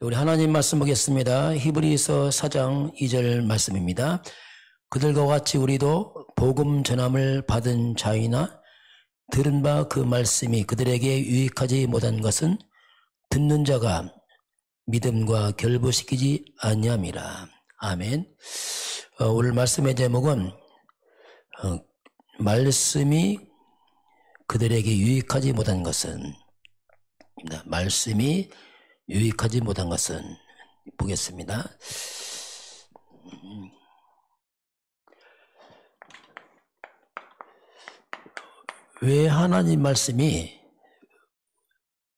우리 하나님 말씀 보겠습니다. 히브리서 4장 2절 말씀입니다. 그들과 같이 우리도 복음 전함을 받은 자이나 들은 바 그 말씀이 그들에게 유익하지 못한 것은 듣는 자가 믿음과 결부시키지 아니함이라. 아멘. 오늘 말씀의 제목은 말씀이 그들에게 유익하지 못한 것은, 말씀이 유익하지 못한 것은 보겠습니다. 왜 하나님 말씀이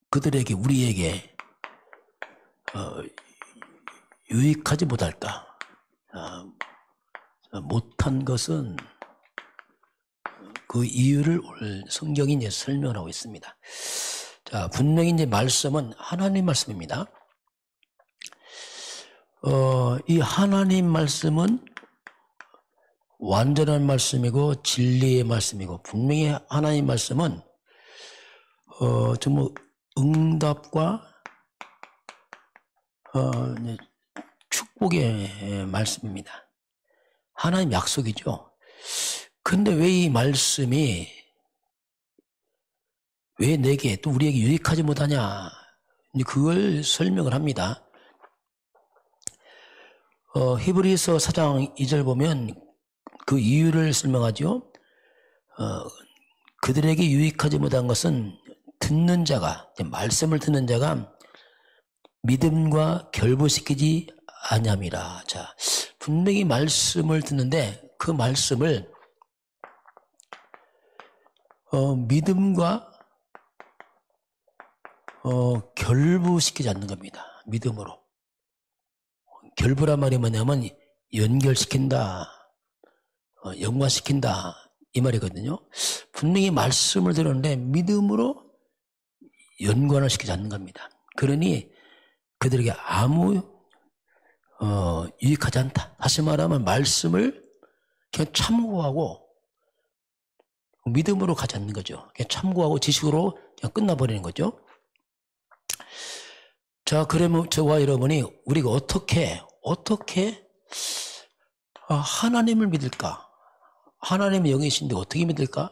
그들에게, 우리에게 유익하지 못할까? 못한 것은 그 이유를 오늘 성경이 이제 설명하고 있습니다. 자, 분명히 이제 말씀은 하나님 말씀입니다. 이 하나님 말씀은 완전한 말씀이고 진리의 말씀이고, 분명히 하나님 말씀은 전부 응답과 축복의 말씀입니다. 하나님 약속이죠. 근데 왜 이 말씀이 왜 내게 또 우리에게 유익하지 못하냐, 그걸 설명을 합니다. 히브리서 4장 2절 보면 그 이유를 설명하죠. 그들에게 유익하지 못한 것은 듣는 자가, 말씀을 듣는 자가 믿음과 결부시키지 아니함이라. 자, 분명히 말씀을 듣는데 그 말씀을 믿음과 결부시키지 않는 겁니다. 믿음으로. 결부란 말이 뭐냐면 연결시킨다, 연관시킨다, 이 말이거든요. 분명히 말씀을 들었는데 믿음으로 연관을 시키지 않는 겁니다. 그러니 그들에게 아무 유익하지 않다. 다시 말하면 말씀을 그냥 참고하고 믿음으로 가지 않는 거죠. 그냥 참고하고 지식으로 그냥 끝나버리는 거죠. 자, 그러면 저와 여러분이 우리가 어떻게 하나님을 믿을까? 하나님의 영이신데 어떻게 믿을까?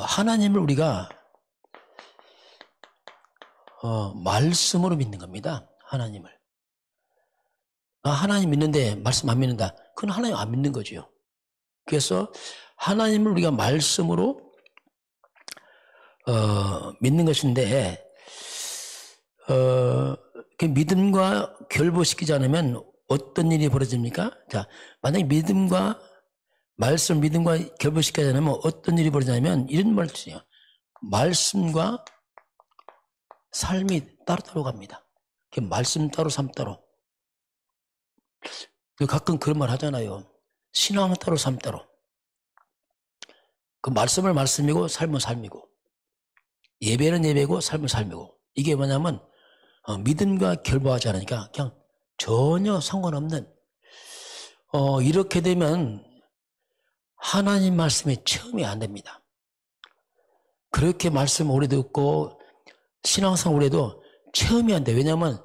하나님을 우리가 말씀으로 믿는 겁니다. 하나님을. 하나님 믿는데 말씀 안 믿는다. 그건 하나님 안 믿는 거죠. 그래서 하나님을 우리가 말씀으로 믿는 것인데, 그 믿음과 결부시키지 않으면 어떤 일이 벌어집니까? 자, 만약에 믿음과 결부시키지 않으면 어떤 일이 벌어지냐면 이런 말이에요. 말씀과 삶이 따로따로 갑니다. 말씀 따로 삶 따로. 가끔 그런 말 하잖아요. 신앙은 따로 삶 따로. 그 말씀을 말씀이고 삶은 삶이고, 예배는 예배고 삶은 삶이고, 이게 뭐냐면 믿음과 결부하지 않으니까 그냥 전혀 상관없는, 이렇게 되면 하나님 말씀이 체험이 안 됩니다. 그렇게 말씀 오래 듣고 신앙생 오래도 체험이 안 돼. 왜냐하면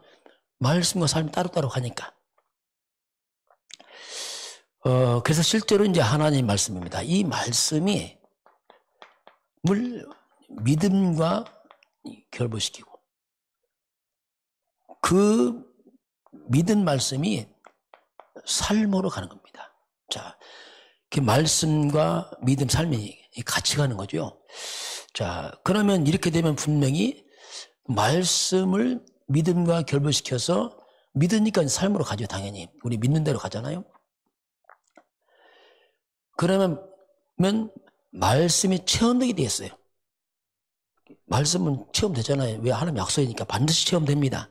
말씀과 삶이 따로따로 가니까. 그래서 실제로 이제 하나님 말씀입니다. 이 말씀이 믿음과 결부시키고, 그 믿은 말씀이 삶으로 가는 겁니다. 자, 그 말씀과 믿음, 삶이 같이 가는 거죠. 자, 그러면 이렇게 되면 분명히 말씀을 믿음과 결부시켜서 믿으니까 삶으로 가죠. 당연히 우리 믿는 대로 가잖아요. 그러면 말씀이 체험되게 되었어요. 말씀은 체험되잖아요. 왜? 하나님 약속이니까 반드시 체험됩니다.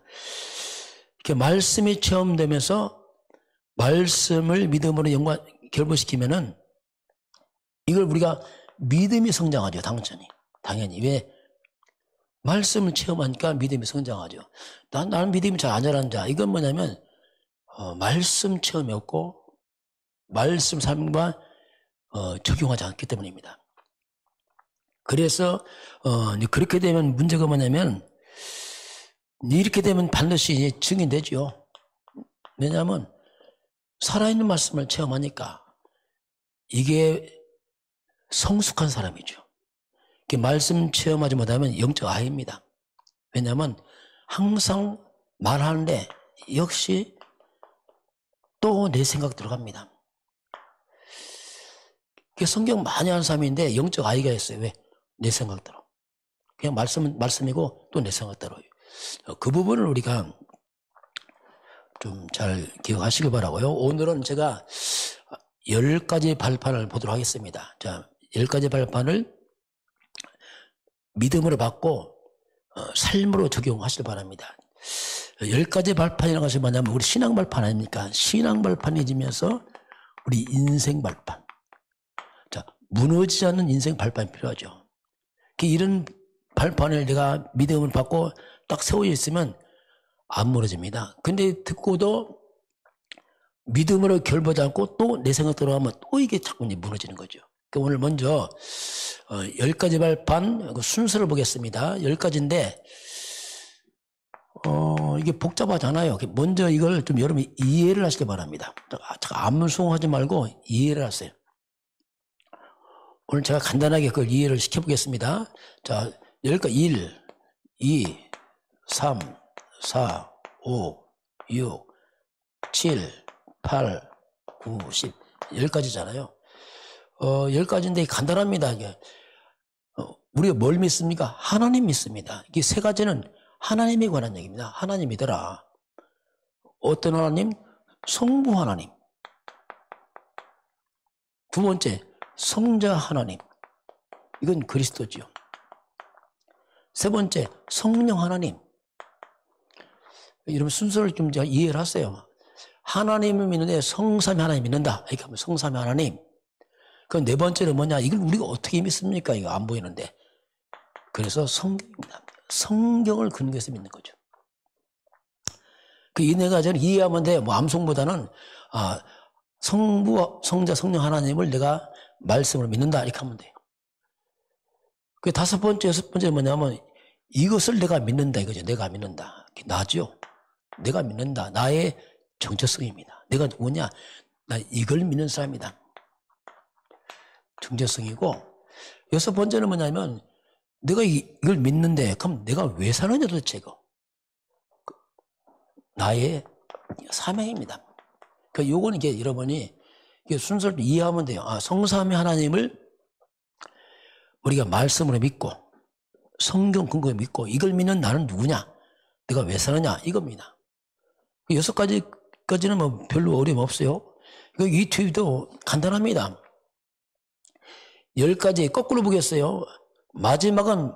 이렇게 말씀이 체험되면서 말씀을 믿음으로 결부시키면은 이걸 우리가 믿음이 성장하죠. 당연히. 왜? 말씀을 체험하니까 믿음이 성장하죠. 나는 믿음이 잘 안 자라는 자. 이건 뭐냐면 말씀 체험이 없고 말씀 삶과 적용하지 않기 때문입니다. 그래서 그렇게 되면 문제가 뭐냐면 이렇게 되면 반드시 이제 증인되죠. 왜냐하면 살아있는 말씀을 체험하니까 이게 성숙한 사람이죠. 말씀 체험하지 못하면 영적 아이입니다. 왜냐하면 항상 말하는데 역시 또 내 생각 들어갑니다. 성경 많이 하는 사람인데 영적 아이가 있어요. 왜? 내 생각 들어. 그냥 말씀은 말씀이고 또 내 생각 들어요. 그 부분을 우리가 좀 잘 기억하시길 바라고요. 오늘은 제가 10가지 발판을 보도록 하겠습니다. 자, 10가지 발판을 믿음으로 받고 삶으로 적용하시길 바랍니다. 10가지 발판이라는 것이 뭐냐면 우리 신앙 발판 아닙니까? 신앙 발판이지면서 우리 인생 발판. 자, 무너지지 않는 인생 발판이 필요하죠. 이런 발판을 내가 믿음을 받고 딱 세워져 있으면 안 무너집니다. 근데 듣고도 믿음으로 결부하지 않고 또 내 생각 들어가면 또 이게 자꾸 무너지는 거죠. 그러니까 오늘 먼저 10가지 발판 순서를 보겠습니다. 10가지인데 이게 복잡하잖아요. 먼저 이걸 좀 여러분이 이해를 하시기 바랍니다. 암송하지 말고 이해를 하세요. 오늘 제가 간단하게 그걸 이해를 시켜보겠습니다. 자, 10가지 1, 2, 3, 4, 5, 6, 7, 8, 9, 10 10가지잖아요. 10가지인데 간단합니다. 이게. 우리가 뭘 믿습니까? 하나님 믿습니다. 이게 세 가지는 하나님에 관한 얘기입니다. 하나님 믿어라. 어떤 하나님? 성부 하나님. 두 번째, 성자 하나님. 이건 그리스도죠. 세 번째, 성령 하나님. 여러분 순서를 좀 이해를 하세요. 하나님을 믿는데 성삼위 하나님 믿는다. 이렇게 하면 성삼위 하나님. 그 네 번째는 뭐냐? 이걸 우리가 어떻게 믿습니까? 이거 안 보이는데. 그래서 성경입니다. 성경을 근거해서 믿는 거죠. 이 네 가지는 이해하면 돼. 뭐 암송보다는 성부, 성자, 성령 하나님을 내가 말씀으로 믿는다. 이렇게 하면 돼요. 그 다섯 번째, 여섯 번째는 뭐냐면 이것을 내가 믿는다 이거죠. 내가 믿는다. 나죠. 내가 믿는다. 나의 정체성입니다. 내가 누구냐? 나 이걸 믿는 사람이다. 정체성이고 여섯 번째는 뭐냐면 내가 이걸 믿는데 그럼 내가 왜 사느냐 도대체 이거. 나의 사명입니다. 그러니까 요거는 이게 여러분이 이게 순서를 이해하면 돼요. 성삼위 하나님을 우리가 말씀으로 믿고 성경 근거에 믿고 이걸 믿는 나는 누구냐? 내가 왜 사느냐? 이겁니다. 6가지까지는 뭐 별로 어려움 없어요. 이 뒤도 간단합니다. 10가지 거꾸로 보겠어요. 마지막은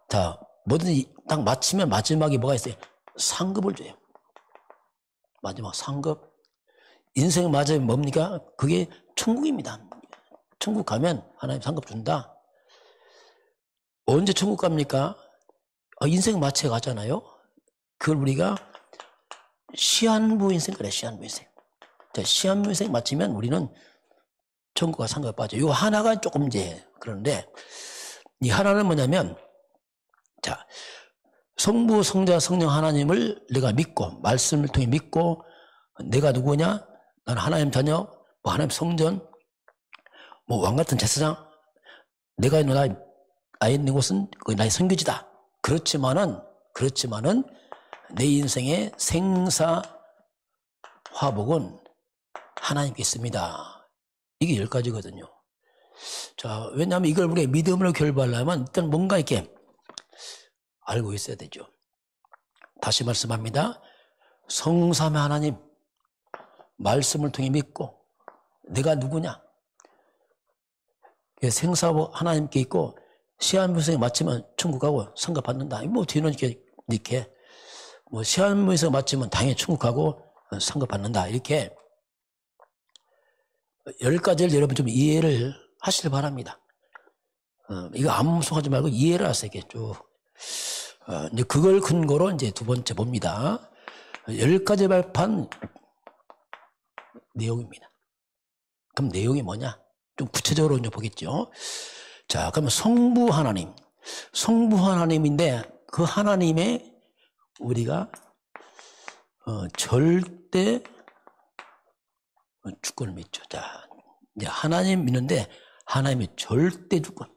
자 뭐든지 딱 마치면 마지막에 뭐가 있어요? 상급을 줘요. 마지막 상급. 인생 마지막이 뭡니까? 그게 천국입니다. 천국 가면 하나님 상급 준다. 언제 천국 갑니까? 인생 마치에 가잖아요. 그걸 우리가 시한부 인생 그래. 시한부 인생. 자, 시한부 인생 마치면 우리는 천국과 상급에 빠져. 요 하나가 조금 이제 그런데 이 하나는 뭐냐면 자 성부, 성자, 성령 하나님을 내가 믿고 말씀을 통해 믿고 내가 누구냐? 나는 하나님 자녀, 뭐 하나님 성전, 뭐 왕같은 제사장. 내가 있는 곳은 나의 선교지다. 그렇지만은 내 인생의 생사 화복은 하나님께 있습니다. 이게 10가지거든요. 자, 왜냐하면 이걸 우리가 믿음으로 결부하려면 일단 뭔가 이렇게 알고 있어야 되죠. 다시 말씀합니다. 성삼위 하나님 말씀을 통해 믿고 내가 누구냐? 생사복 하나님께 있고 시한부에서 마치면 천국 가고 상급 받는다. 뭐 뒤는 이렇게 뭐 시한부에서 마치면 당연히 천국 가고 상급 받는다. 이렇게 10가지를 여러분 좀 이해를 하시길 바랍니다. 이거 암송하지 말고 이해를 하세요. 이게 쭉. 이제 그걸 근거로 이제 두 번째 봅니다. 10가지 발판 내용입니다. 그럼 내용이 뭐냐? 좀 구체적으로 이제 보겠죠. 자, 그러면 성부 하나님인데 그 하나님의 우리가 절대 주권을 믿죠. 자, 이제 하나님 믿는데 하나님의 절대 주권.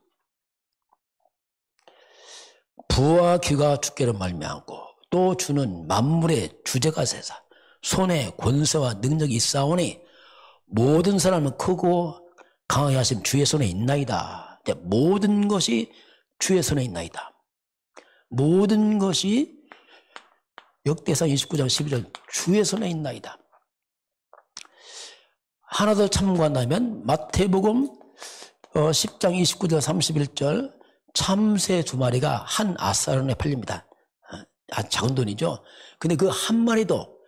부와 귀가 주께로 말미암고 또 주는 만물의 주제가 세사 손에 권세와 능력이 있사오니 모든 사람은 크고 강하게 하신 주의 손에 있나이다. 모든 것이 주의 손에 있나이다. 모든 것이 역대상 29장 12절 주의 손에 있나이다. 하나 더 참고한다면 마태복음 10장 29절 31절 참새 두 마리가 한 아사론에 팔립니다. 작은 돈이죠. 근데 그 한 마리도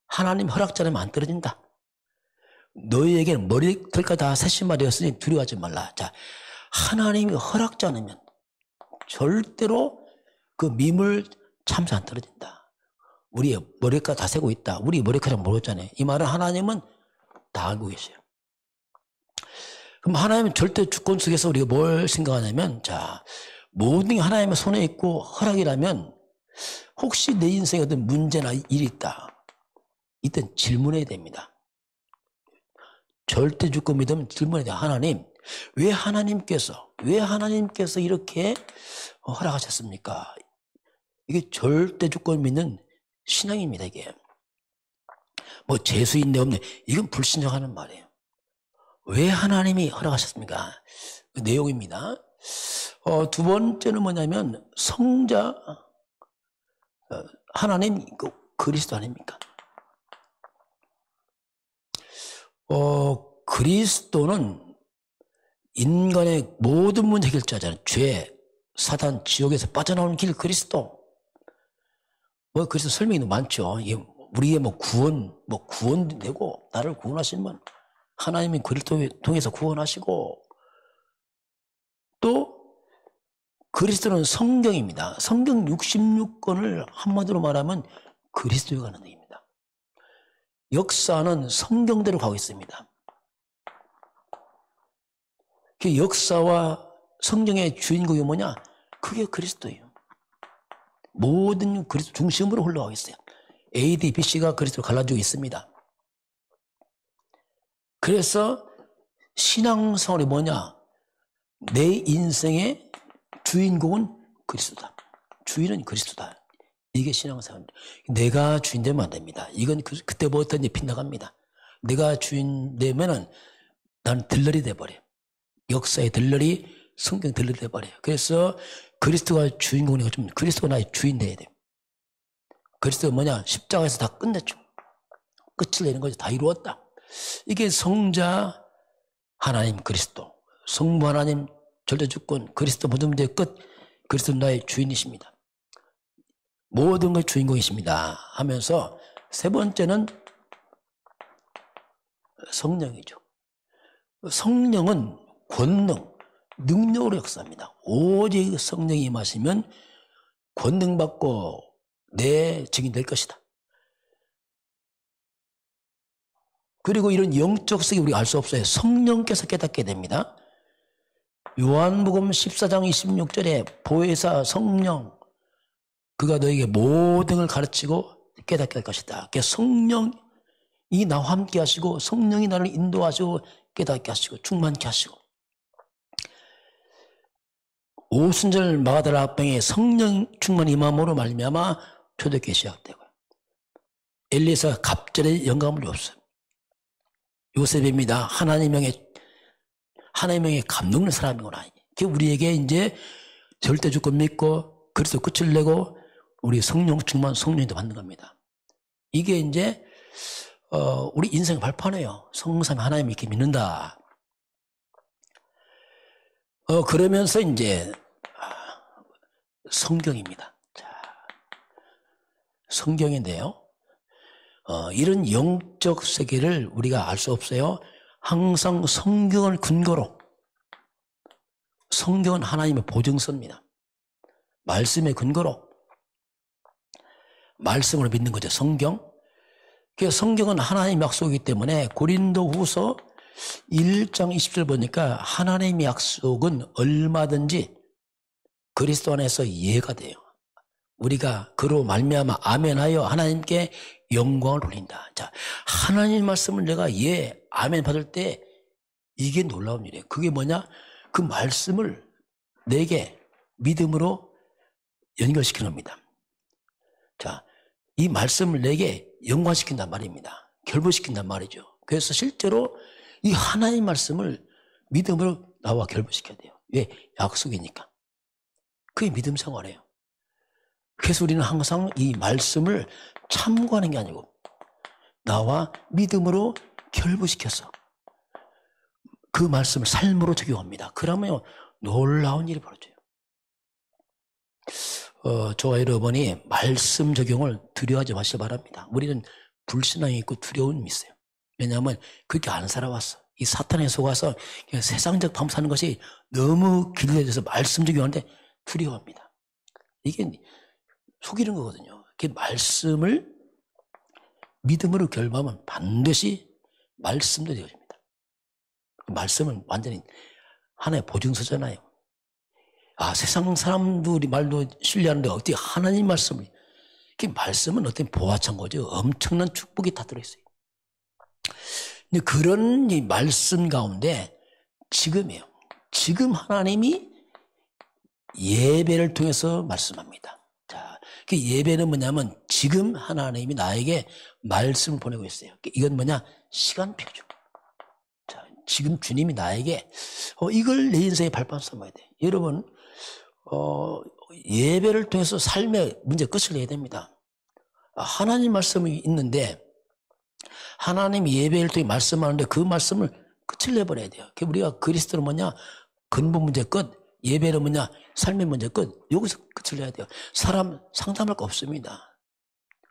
하나님 허락지 않으면 안 떨어진다. 너희에게는 머리털까지 다 세심마리였으니 두려워하지 말라. 자, 하나님이 허락지 않으면 절대로 그 미물 참새 안 떨어진다. 우리의 머리카락 다 세고 있다. 우리 머리카락 모르잖아요. 이 말은 하나님은 다 알고 계세요. 그럼 하나님은 절대 주권 속에서 우리가 뭘 생각하냐면, 자, 모든 게 하나님의 손에 있고 허락이라면 혹시 내 인생에 어떤 문제나 일이 있다. 이땐 질문해야 됩니다. 절대 주권 믿으면 질문해야 돼요. 하나님, 왜 하나님께서 이렇게 허락하셨습니까? 이게 절대 주권 믿는 신앙입니다, 이게. 뭐 재수 있네 없네 이건 불신령하는 말이에요. 왜 하나님이 허락하셨습니까? 그 내용입니다. 두 번째는 뭐냐면 성자 하나님 그리스도 아닙니까? 그리스도는 인간의 모든 문제 해결자잖아요. 죄, 사단, 지옥에서 빠져나오는 길 그리스도. 그리스도 설명이 많죠. 우리의 구원도 되고, 나를 구원하시면 하나님이 그리스도 통해서 구원하시고, 또, 그리스도는 성경입니다. 성경 66권을 한마디로 말하면 그리스도에 관한 얘기입니다. 역사는 성경대로 가고 있습니다. 그 역사와 성경의 주인공이 뭐냐? 그게 그리스도예요. 모든 그리스도 중심으로 흘러가고 있어요. AD, BC가 그리스도를 갈라지고 있습니다. 그래서 신앙생활이 뭐냐? 내 인생의 주인공은 그리스도다. 주인은 그리스도다. 이게 신앙생활입니다. 내가 주인 되면 안 됩니다. 이건 그때부터 이제 빗나갑니다. 내가 주인 되면은 나는 들러리 돼버려요. 역사의 들러리, 성경 들러리 돼버려요. 그래서 그리스도가 주인공이고 좀 그리스도가 나의 주인 돼야 돼요. 그리스도가 뭐냐? 십자가에서 다 끝냈죠. 끝을 내는 거죠. 다 이루었다. 이게 성자 하나님 그리스도, 성부 하나님 절대주권, 그리스도 모든 문제의 끝, 그리스도 나의 주인이십니다. 모든 걸 주인공이십니다 하면서 세 번째는 성령이죠. 성령은 권능, 능력으로 역사합니다. 오직 성령이 임하시면 권능받고 내 증인 될 것이다. 그리고 이런 영적 세계 우리가 알 수 없어요. 성령께서 깨닫게 됩니다. 요한복음 14장 26절에 보혜사 성령 그가 너에게 모든 걸 가르치고 깨닫게 할 것이다. 성령이 나와 함께 하시고 성령이 나를 인도하시고 깨닫게 하시고 충만케 하시고 오순절 마가다라 합병에 성령 충만 임함으로 말미암아 초대교회 시작되고요. 엘리야가 갑절에 영감을 줬어요. 요셉입니다. 하나님의 감동의 사람이구나. 우리에게 이제 절대 주권 믿고 그리스도 끝을 내고 우리 성령 충만 성령도 받는 겁니다. 이게 이제 우리 인생 발판이에요. 성삼위 하나님 이렇게 믿는다. 그러면서 이제 성경입니다. 자, 성경인데요. 이런 영적 세계를 우리가 알 수 없어요. 항상 성경을 근거로, 성경은 하나님의 보증서입니다. 말씀의 근거로 말씀을 믿는 거죠. 성경. 성경은 하나님의 약속이기 때문에 고린도후서 1장 20절 보니까 하나님의 약속은 얼마든지 그리스도 안에서 이해가 돼요. 우리가 그로 말미암아 아멘하여 하나님께 영광을 돌린다. 자, 하나님 말씀을 내가 아멘 받을 때 이게 놀라운 일이에요. 그게 뭐냐? 그 말씀을 내게 믿음으로 연결시키는 겁니다. 자, 이 말씀을 내게 연관시킨단 말입니다. 결부시킨단 말이죠. 그래서 실제로 이 하나님 말씀을 믿음으로 나와 결부시켜야 돼요. 왜? 약속이니까. 그게 믿음 생활이에요. 그래서 우리는 항상 이 말씀을 참고하는 게 아니고 나와 믿음으로 결부시켜서 그 말씀을 삶으로 적용합니다. 그러면 놀라운 일이 벌어져요. 저와 여러분이 말씀 적용을 두려워하지 마시기 바랍니다. 우리는 불신앙이 있고 두려움이 있어요. 왜냐하면 그렇게 안 살아왔어. 이 사탄에 속아서 그냥 세상적 방법 사는 것이 너무 길러져서 말씀 적용하는데 두려워합니다. 이게 속이는 거거든요. 그 말씀을 믿음으로 결부하면 반드시 말씀도 되어집니다. 말씀은 완전히 하나의 보증서잖아요. 세상 사람들이 말도 신뢰하는데 어떻게 하나님 말씀을, 그 말씀은 어떤 보화창 거죠. 엄청난 축복이 다 들어있어요. 근데 그런 이 말씀 가운데 지금이에요. 지금 하나님이 예배를 통해서 말씀합니다. 자, 그 예배는 뭐냐면 지금 하나님이 나에게 말씀을 보내고 있어요. 이건 뭐냐? 시간표죠. 자, 지금 주님이 나에게 이걸 내 인생의 발판 삼아야 돼. 여러분, 예배를 통해서 삶의 문제 끝을 내야 됩니다. 하나님 말씀이 있는데 하나님이 예배를 통해 말씀하는데 그 말씀을 끝을 내버려야 돼요. 우리가 그리스도는 뭐냐? 근본 문제 끝, 예배는 뭐냐? 삶의 문제 끝. 여기서 끝을 내야 돼요. 사람 상담할 거 없습니다.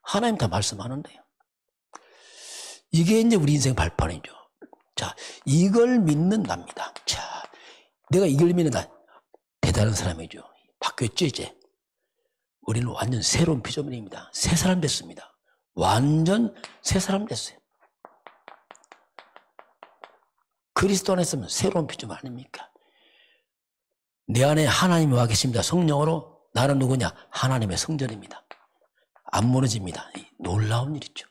하나님 다 말씀하는데요. 이게 이제 우리 인생 발판이죠. 자, 이걸 믿는답니다. 자, 내가 이걸 믿는다. 대단한 사람이죠. 바뀌었죠, 이제. 우리는 완전 새로운 피조물입니다. 새 사람 됐습니다. 완전 새 사람 됐어요. 그리스도 안에 있으면 새로운 피조물 아닙니까? 내 안에 하나님이 와 계십니다. 성령으로. 나는 누구냐? 하나님의 성전입니다. 안 무너집니다. 놀라운 일이죠.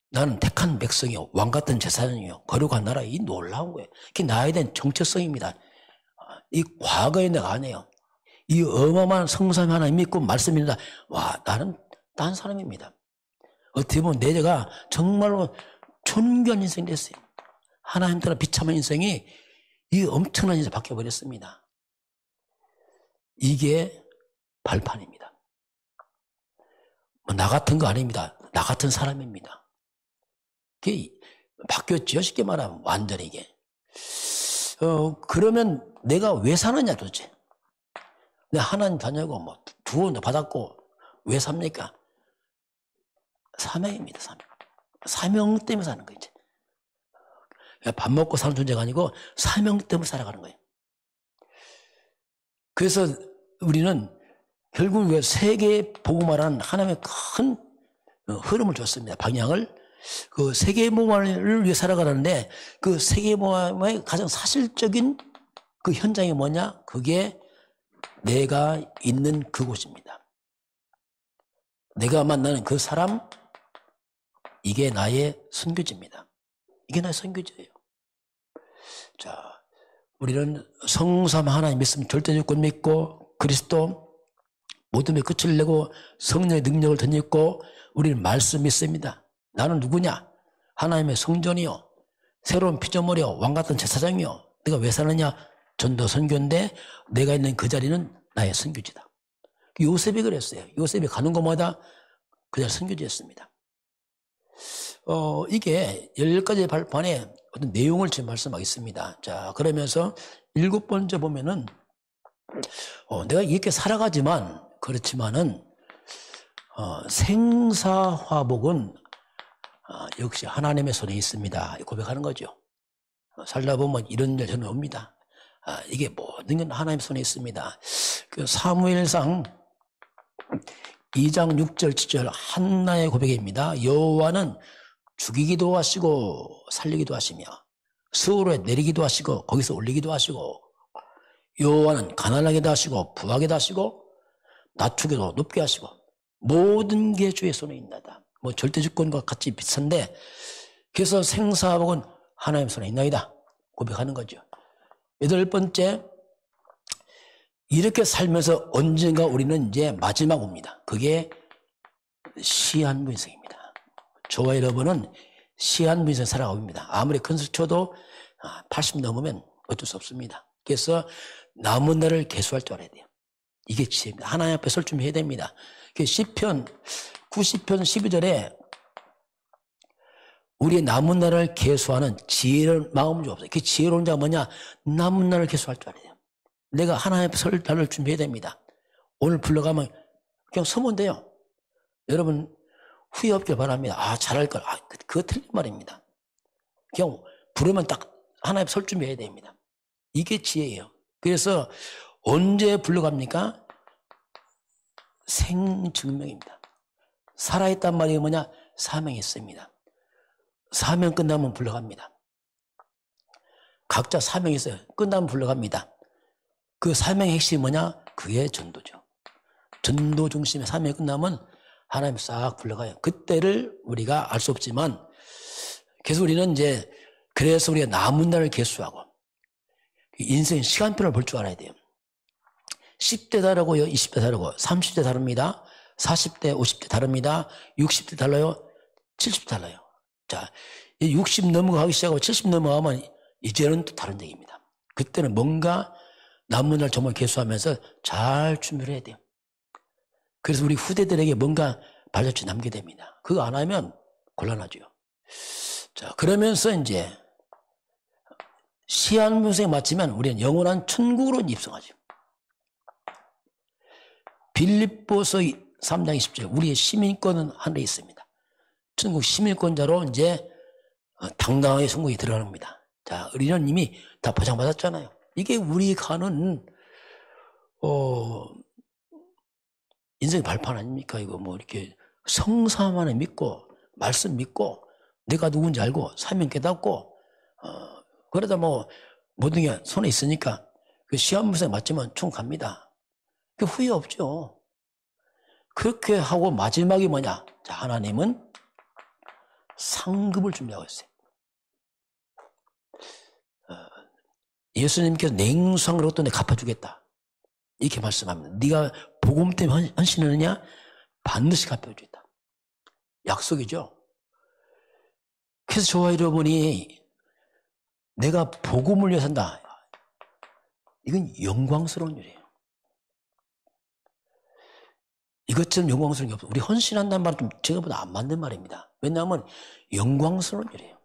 나는 택한 백성이요, 왕 같은 제사장이요, 거룩한 나라. 이 놀라운 거예요. 그게 나에 대한 정체성입니다. 이 과거의 내가 아니에요. 이 어마어마한 성삼위 하나님 믿고 말씀입니다. 와, 나는 딴 사람입니다. 어떻게 보면 내가 정말로 존귀한 인생이 됐어요. 하나님 따라 비참한 인생이 이 엄청난 인생이 바뀌어버렸습니다. 이게 발판입니다. 나 같은 거 아닙니다. 나 같은 사람입니다. 그게 바뀌었죠. 쉽게 말하면 완전히 이게. 그러면 내가 왜 사느냐 도대체. 내가 하나님 자녀고 뭐 구원도 받았고 왜 삽니까? 사명입니다. 사명. 사명 때문에 사는 거예요. 이제. 밥 먹고 사는 존재가 아니고 사명 때문에 살아가는 거예요. 그래서 우리는 결국 세계 복음화라는 하나님의 큰 흐름을 줬습니다. 방향을. 그 세계 복음화를 위해 살아가는데 그 세계 복음화의 가장 사실적인 그 현장이 뭐냐? 그게 내가 있는 그곳입니다. 내가 만나는 그 사람, 이게 나의 선교지입니다. 이게 나의 선교지예요. 자, 우리는 성삼 하나님 믿으면 절대주권 믿고 그리스도 모둠의 끝을 내고 성령의 능력을 덧입고 우리는 말씀 믿습니다. 나는 누구냐? 하나님의 성전이요, 새로운 피조물이요, 왕같은 제사장이요. 내가 왜 사느냐? 전도 선교인데 내가 있는 그 자리는 나의 선교지다. 요셉이 그랬어요. 요셉이 가는 곳마다 그 자리 선교지였습니다. 이게 10가지 발판에 어떤 내용을 지금 말씀하겠습니다. 자, 그러면서 7번째 보면은 내가 이렇게 살아가지만 그렇지만은 생사화복은 역시 하나님의 손에 있습니다. 고백하는 거죠. 살다 보면 이런 일 저는 옵니다. 이게 모든 건 하나님의 손에 있습니다. 그 사무엘상 2장 6절 7절 한나의 고백입니다. 여호와는 죽이기도 하시고 살리기도 하시며 스오르에 내리기도 하시고 거기서 올리기도 하시고 여호와는 가난하게도 하시고 부하게도 하시고 낮추기도 높게 하시고 모든 게 주의 손에 있나이다. 뭐 절대주권과 같이 비슷한데 그래서 생사복은 하나님 손에 있나이다 고백하는 거죠. 8번째, 이렇게 살면서 언젠가 우리는 이제 마지막 옵니다. 그게 시한부인생입니다. 저와 여러분은 시한부인생 살아갑니다. 아무리 큰술 쳐도 80 넘으면 어쩔 수 없습니다. 그래서 남은 날을 계수할 줄 알아야 돼요. 이게 지혜입니다. 하나님 앞에 설 준비해야 됩니다. 시편 90편 12절에 우리의 남은 날을 계수하는 지혜로운 마음이 좀 없어요. 그 지혜로운 자가 뭐냐? 남은 날을 계수할 줄 알아야 돼요. 내가 하나님 앞에 설 날을 준비해야 됩니다. 오늘 불러가면 그냥 서면 돼요. 여러분 후회 없길 바랍니다. 잘할 걸. 그거 틀린 말입니다. 그냥 부르면 딱 하나님 앞에 설 준비해야 됩니다. 이게 지혜예요. 그래서 언제 불러갑니까? 생증명입니다. 살아있단 말이 뭐냐? 사명이 있습니다. 사명 끝나면 불러갑니다. 각자 사명이 있어요. 끝나면 불러갑니다. 그 사명의 핵심이 뭐냐? 그게 전도죠. 전도 중심의 사명이 끝나면 하나님 싹 불러가요. 그때를 우리가 알 수 없지만 그래서 우리는 이제 그래서 우리가 남은 날을 계수하고 인생 시간표를 볼 줄 알아야 돼요. 10대 다르고요, 20대 다르고, 30대 다릅니다. 40대, 50대 다릅니다. 60대 달라요, 70대 달라요. 자, 60 넘어가기 시작하고 70 넘어가면 이제는 또 다른 얘기입니다. 그때는 뭔가 남은 날 정말 계수하면서 잘 준비를 해야 돼요. 그래서 우리 후대들에게 뭔가 발자취 남게 됩니다. 그거 안 하면 곤란하죠. 자, 그러면서 이제 시한부인생에 마치면 우리는 영원한 천국으로 입성하죠. 빌립보서 3장 20절 우리의 시민권은 하늘에 있습니다. 천국 시민권자로 이제 당당하게 천국에 들어가는 겁니다. 자, 우리는 이미 다 보장받았잖아요. 이게 우리 가는 인생의 발판 아닙니까? 이거 뭐 이렇게 성사만을 믿고 말씀 믿고 내가 누군지 알고 사명 깨닫고 그러다 뭐 모든 게 손에 있으니까 그 시한부인생 맞지만 총 갑니다. 그 후회 없죠. 그렇게 하고 마지막이 뭐냐? 자, 하나님은 상급을 준비하고 있어요. 예수님께서 냉수한 것도 내가 갚아주겠다. 이렇게 말씀합니다. 네가 복음 때문에 헌신하느냐? 반드시 갚아주겠다. 약속이죠. 그래서 저와 여러분이 내가 복음을 위해 산다. 이건 영광스러운 일이에요. 이것처럼 영광스러운 게 없어요. 우리 헌신한다는 말은 좀 제가보다 안 맞는 말입니다. 왜냐하면 영광스러운 일이에요.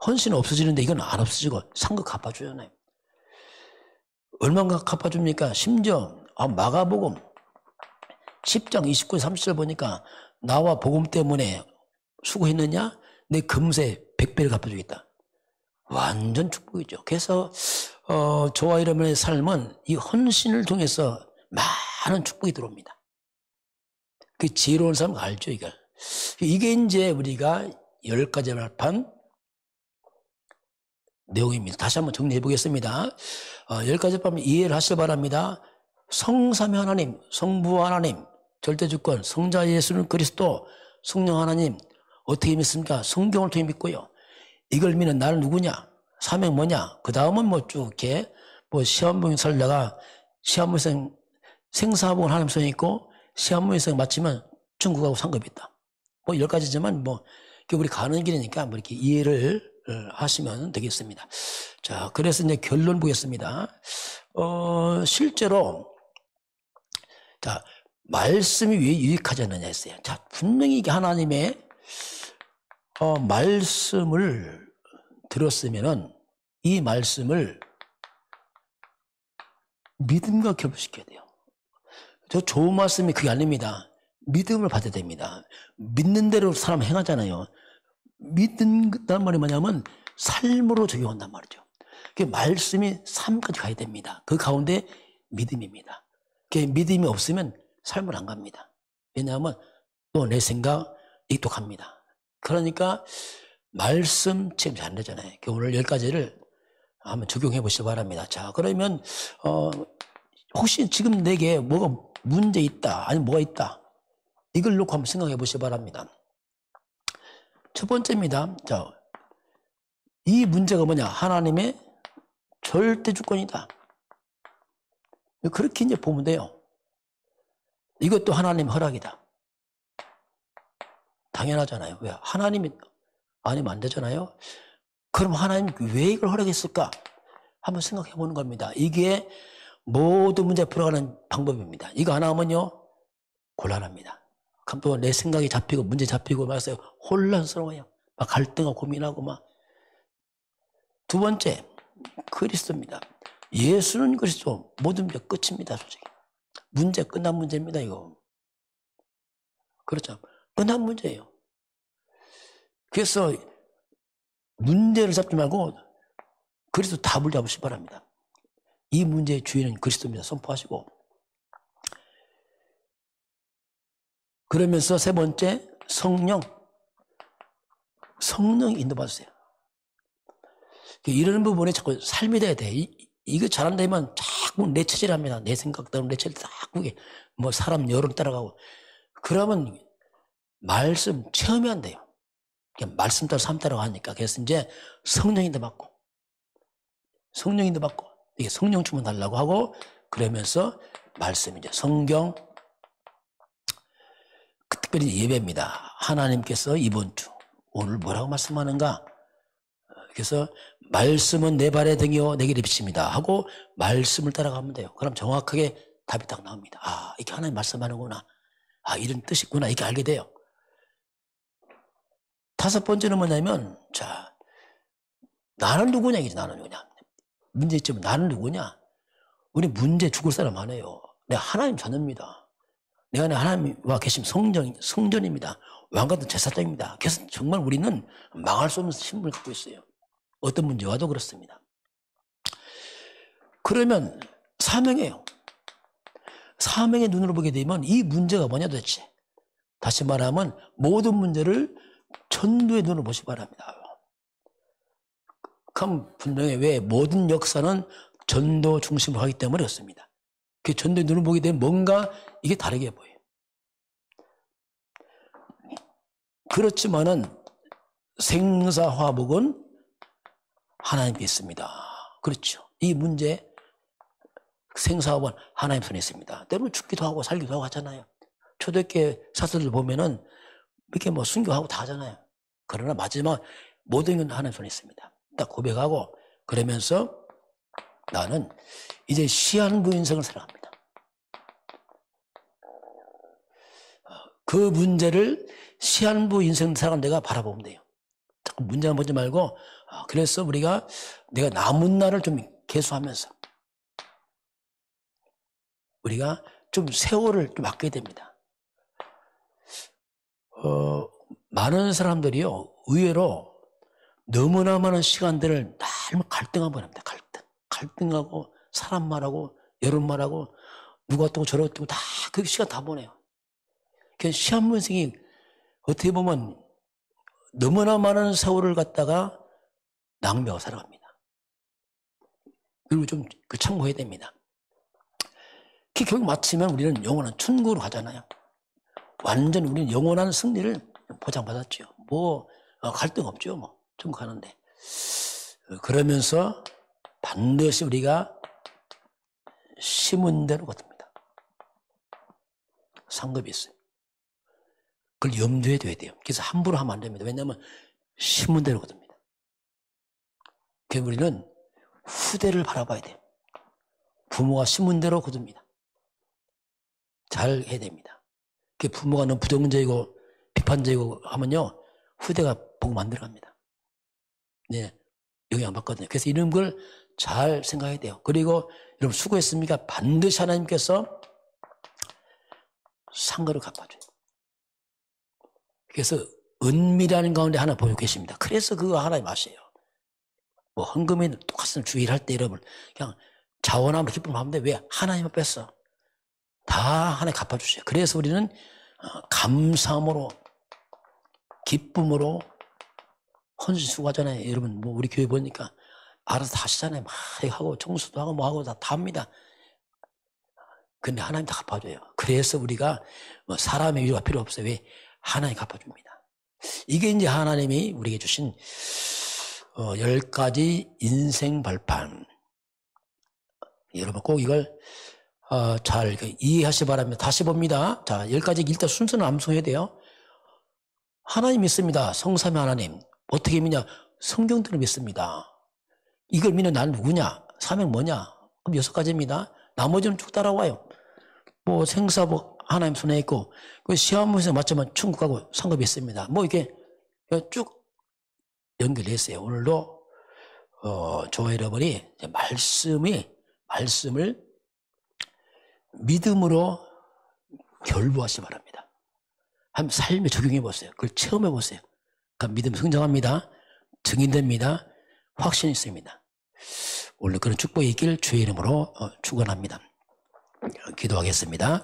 헌신은 없어지는데 이건 안 없어지고 상급 갚아주잖아요. 얼마나 갚아줍니까? 심지어 마가복음 10장 29, 30절 보니까 나와 복음 때문에 수고했느냐? 내 금세 100배를 갚아주겠다. 완전 축복이죠. 그래서 저와 여러분의 삶은 이 헌신을 통해서 많은 축복이 들어옵니다. 그 지혜로운 사람 알죠, 이걸. 이게 이제 우리가 10가지 발판 내용입니다. 다시 한번 정리해 보겠습니다. 10가지 발판 이해를 하시기 바랍니다. 성삼위 하나님, 성부 하나님, 절대주권, 성자 예수는 그리스도, 성령 하나님, 어떻게 믿습니까? 성경을 통해 믿고요. 이걸 믿는 나는 누구냐? 사명 뭐냐? 그 다음은 뭐 쭉 이렇게 시한부인생 살다가 시한부인생 생사복은 하나님 손에 있고 시한부인생 마치면 천국하고 상급이 있다. 10가지지만 우리 가는 길이니까 이렇게 이해를 하시면 되겠습니다. 자, 그래서 이제 결론 보겠습니다. 실제로 자, 말씀이 왜 유익하지 않느냐 했어요. 자, 분명히 이게 하나님의 말씀을 들었으면은 이 말씀을 믿음과 결부시켜야 돼요. 저 좋은 말씀이 그게 아닙니다. 믿음을 받아야 됩니다. 믿는 대로 사람 행하잖아요. 믿는다는 말이 뭐냐면 삶으로 적용한단 말이죠. 그 말씀이 삶까지 가야 됩니다. 그 가운데 믿음입니다. 그 믿음이 없으면 삶을 안 갑니다. 왜냐하면 또 내 생각 익독합니다. 그러니까 말씀 지금 잘 안 되잖아요. 오늘 10가지를 한번 적용해 보시기 바랍니다. 자, 그러면 혹시 지금 내게 뭐가 문제 있다. 아니 뭐가 있다. 이걸 놓고 한번 생각해 보시기 바랍니다. 첫 번째입니다. 자, 이 문제가 뭐냐? 하나님의 절대 주권이다. 그렇게 이제 보면 돼요. 이것도 하나님 허락이다. 당연하잖아요. 왜? 하나님이 아니면 안 되잖아요. 그럼 하나님 왜 이걸 허락했을까? 한번 생각해 보는 겁니다. 이게 모든 문제 풀어가는 방법입니다. 이거 하나 하면요, 곤란합니다. 그럼 또 내 생각이 잡히고 문제 잡히고 말해서 혼란스러워요. 막 갈등하고 고민하고 막. 두 번째, 그리스도입니다. 예수는 그리스도. 모든 문제 끝입니다, 솔직히. 문제 끝난 문제입니다, 이거. 그렇죠. 끝난 문제예요. 그래서 문제를 잡지 말고 그리스도 답을 잡으시기 바랍니다. 이 문제의 주인은 그리스도입니다. 선포하시고. 그러면서 세 번째, 성령 인도받으세요. 이런 부분에 자꾸 삶이 돼야 돼. 이거 잘한다면 자꾸 내 체질합니다. 내 생각대로 내 체질 자꾸 뭐 사람 여론 따라가고. 그러면 말씀 체험이 안 돼요. 그냥 말씀 따라 삶 따라 가니까. 그래서 이제 성령인도 받고 이게 성령 충만 달라고 하고, 그러면서 말씀 이제 성경, 특별히 예배입니다. 하나님께서 이번 주 오늘 뭐라고 말씀하는가? 그래서 말씀은 내 발의 등이요 내 길의 빛입니다 하고 말씀을 따라가면 돼요. 그럼 정확하게 답이 딱 나옵니다. 아, 이렇게 하나님 말씀하는구나. 아, 이런 뜻이 있구나. 이렇게 알게 돼요. 다섯 번째는 뭐냐면, 자, 나는 누구냐, 이게 나는 누구냐. 문제점은 나는 누구냐. 우리 문제 죽을 사람 안 해요. 내가 하나님 자녀입니다. 내가 하나님과 계신 성전입니다. 왕같은 제사장입니다. 그래서 정말 우리는 망할 수 없는 신분을 갖고 있어요. 어떤 문제 와도 그렇습니다. 그러면 사명이에요. 사명의 눈으로 보게 되면 이 문제가 뭐냐 도대체. 다시 말하면 모든 문제를 전도의 눈으로 보시기 바랍니다. 그럼 분명히 왜 모든 역사는 전도 중심으로 하기 때문에 그렇습니다. 그 전도의 눈을 보게 되면 뭔가 이게 다르게 보여요. 그렇지만은 생사화복은 하나님께 있습니다. 그렇죠. 이 문제 생사화복은 하나님 손에 있습니다. 때로는 죽기도 하고 살기도 하고 하잖아요. 초대교회 사도들 보면은 이렇게 뭐 순교하고 다 하잖아요. 그러나 마지막 모든 건 하나님 손에 있습니다. 딱 고백하고 그러면서 나는 이제 시한부 인생을 살아갑니다. 그 문제를 시한부 인생 살아가는 내가 바라보면 돼요. 자꾸 문제만 보지 말고, 그래서 우리가 내가 남은 날을 좀 계수하면서 우리가 좀 세월을 좀 아껴야 됩니다. 많은 사람들이요, 의외로 너무나 많은 시간들을 날 갈등하고 합니다. 갈등하고, 사람 말하고, 여론 말하고, 누가 어떻고 저러 어떻고 다 그 시간 다 보내요. 그래서 시한부 인생이 어떻게 보면 너무나 많은 세월을 갖다가 낭비하고 살아갑니다. 그리고 좀 참고해야 됩니다. 결국 마치면 우리는 영원한 천국으로 가잖아요. 완전 우리는 영원한 승리를 보장받았죠. 뭐 갈등 없죠. 뭐 천국 가는데. 그러면서 반드시 우리가 심은 대로 거둡니다. 상급이 있어요. 그걸 염두에 둬야 돼요. 그래서 함부로 하면 안 됩니다. 왜냐하면 심은 대로 거둡니다. 그래서 우리는 후대를 바라봐야 돼요. 부모가 심은 대로 거둡니다. 잘 해야 됩니다. 부모가 너무 부정적이고 비판적이고 하면요, 후대가 보고 만들어갑니다. 네, 영향받거든요. 그래서 이런 걸 잘 생각해야 돼요. 그리고 여러분 수고했습니까? 반드시 하나님께서 상거를 갚아줘요. 그래서 은밀한 가운데 하나 보고 계십니다. 그래서 그거 하나님 아세요. 뭐 헌금이 똑같은 주일할 때 여러분 그냥 자원하면 기쁨을 하면 돼. 왜? 하나님 앞에서 다 하나님 갚아주세요. 그래서 우리는 감사함으로 기쁨으로 헌신수고하잖아요. 여러분 뭐 우리 교회 보니까 알아서 다 하시잖아요. 막 하고 청소도 하고 뭐 하고 다 합니다. 근데 하나님 다 갚아줘요. 그래서 우리가 뭐 사람의 위로가 필요 없어요. 왜? 하나님 갚아줍니다. 이게 이제 하나님이 우리에게 주신 10가지 인생 발판. 여러분 꼭 이걸 잘 이해하시 바랍니다. 다시 봅니다. 자, 10가지 일단 순서는 암송해야 돼요. 하나님 믿습니다. 성삼위 하나님. 어떻게 믿냐? 성경들을 믿습니다. 이걸 믿는 나는 누구냐? 사명 뭐냐? 그럼 6가지입니다. 나머지는 쭉 따라와요. 뭐 생사복 하나님 손에 있고 그 시험문제 맞추면 천국 가고 상급이 있습니다. 뭐 이게 쭉 연결됐어요. 오늘도 저 여러분이 말씀을 믿음으로 결부하시 바랍니다. 한번 삶에 적용해 보세요. 그걸 체험해 보세요. 그러니까 믿음 성장합니다. 증인됩니다. 확신이 있습니다. 오늘 그런 축복이 있길 주의 이름으로 축원합니다. 기도하겠습니다.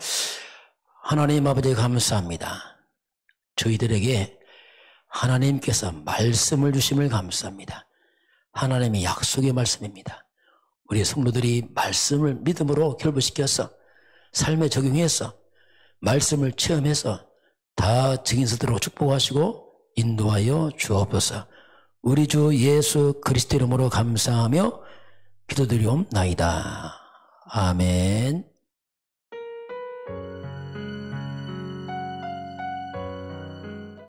하나님 아버지 감사합니다. 저희들에게 하나님께서 말씀을 주심을 감사합니다. 하나님의 약속의 말씀입니다. 우리 성도들이 말씀을 믿음으로 결부시켜서 삶에 적용해서 말씀을 체험해서 다 증인서도록 축복하시고 인도하여 주옵소서. 우리 주 예수 그리스도 이름으로 감사하며 기도드리옵나이다. 아멘.